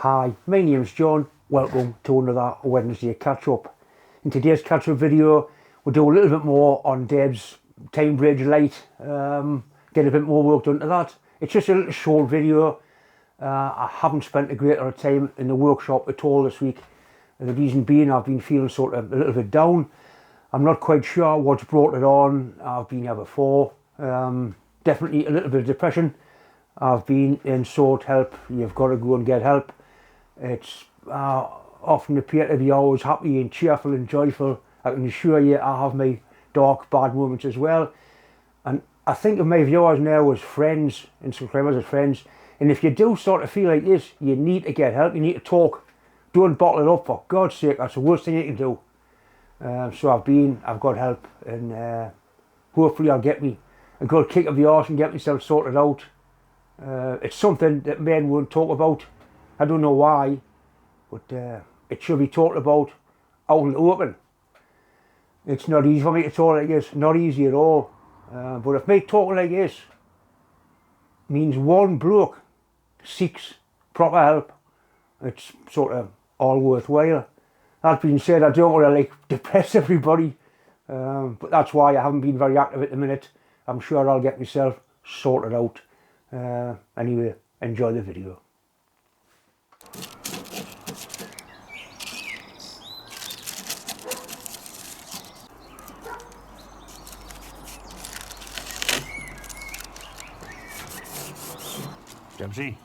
Hi, my name is John. Welcome to another Wednesday catch up. In today's catch up video, we'll do a little bit more on Debs time bridge light, get a bit more work done to that. It's just a little short video. I haven't spent a great deal of time in the workshop at all this week. The reason being I've been feeling sort of a little bit down. I'm not quite sure what's brought it on. I've been here before. Definitely a little bit of depression. I've been in sought help. You've got to go and get help. It's often appear to be always happy and cheerful and joyful. I can assure you I have my dark, bad moments as well. And I think of my viewers now as friends and subscribers as friends. And if you do sort of feel like this, you need to get help. You need to talk. Don't bottle it up, for God's sake. That's the worst thing you can do. So I've got help, and hopefully I'll get me a good kick of the arse and get myself sorted out. It's something that men won't talk about. I don't know why, but it should be talked about out in the open. It's not easy for me to talk like this, not easy at all. But if me talking like this means one bloke seeks proper help, it's sort of all worthwhile. That being said, I don't want to depress everybody, but that's why I haven't been very active at the minute. I'm sure I'll get myself sorted out. Anyway, enjoy the video. Debsy.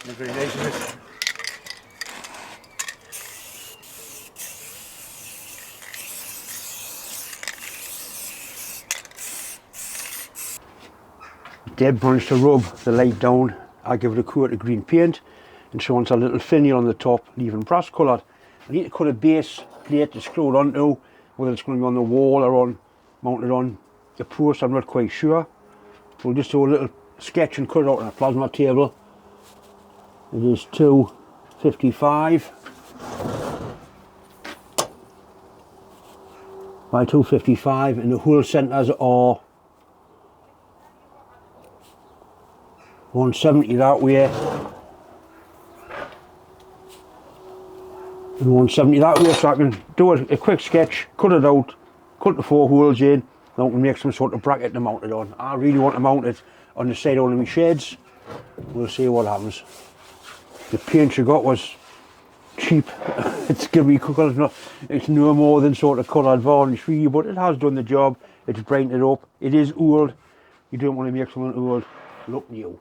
Very nice of it. Deb wants to rub the light down. I give it a coat of green paint, and she wants a little finial on the top, leaving brass coloured. I need to cut a base plate to screw it onto, whether it's going to be on the wall or mounted on the post, I'm not quite sure. So we'll just do a little sketch and cut it out on a plasma table. It is 255 by 255, and the hole centres are 170 that way and 170 that way, so I can do a quick sketch, cut it out, cut the 4 holes in, then I can make some sort of bracket to mount it on. I really want to mount it on the side of one of my shades. We'll see what happens. The paint she got was cheap. It's going to be coloured, it's no more than sort of coloured varnish for you, but it has done the job. It's brightened it up. It is old. You don't want to make something old look new.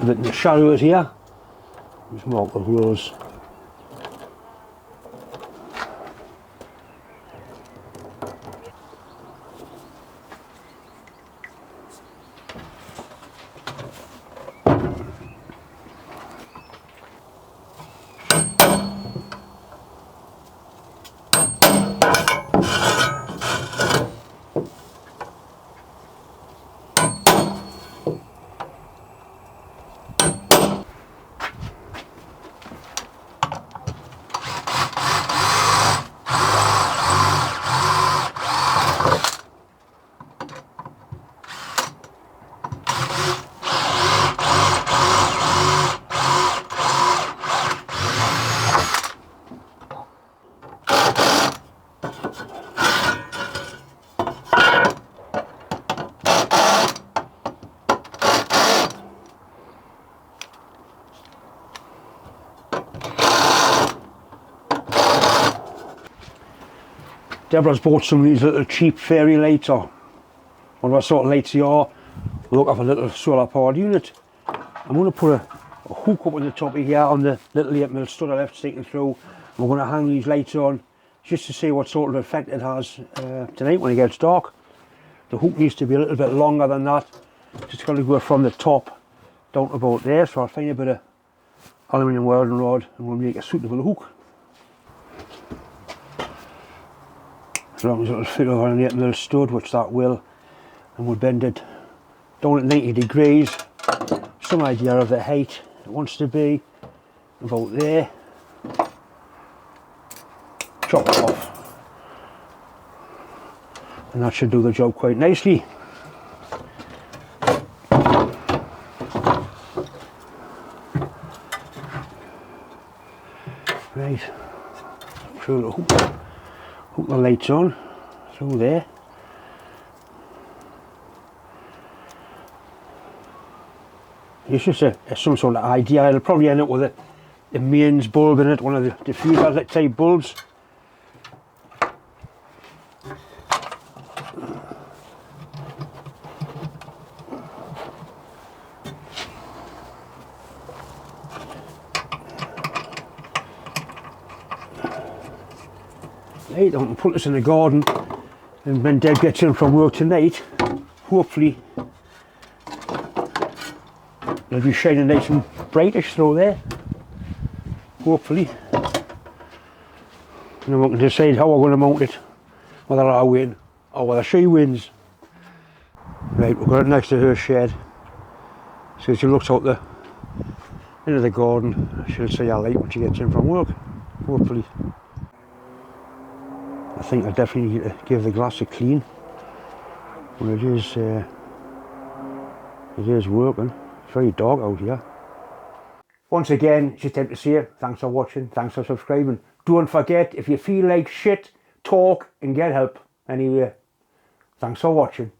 The shadows here, just mark the holes. Deborah's bought some of these little cheap fairy lights, or whatever sort of lights they are. Look up a little solar powered unit. I'm going to put a hook up on the top of here on the little 8mm stud I left sticking through. We're going to hang these lights on just to see what sort of effect it has tonight when it gets dark. The hook needs to be a little bit longer than that. Just got to go from the top down to about there. So I'll find a bit of aluminium welding rod and we'll make a suitable hook. As long as it'll fit over an 8mm stud, which that will, and we'll bend it down at 90 degrees. Some idea of the height it wants to be, about there. Chop it off. And that should do the job quite nicely. Right, through the hook the lights on, through there. It's just some sort of idea. It'll probably end up with a mains bulb in it, one of the diffuser type bulbs. Right, I'm going to put this in the garden, and when Deb gets in from work tonight, hopefully it'll be shining nice and brightish through there. Hopefully. And then we can decide how we're going to mount it, whether I win or whether she wins. Right, we've got it next to her shed, so as she looks out into the garden, she'll see our light when she gets in from work, hopefully. I think I definitely need to give the glass a clean when it is working. It's very dark out here. Once again, it's just time to say thanks for watching, thanks for subscribing. Don't forget, if you feel like shit, talk and get help. Anyway, thanks for watching.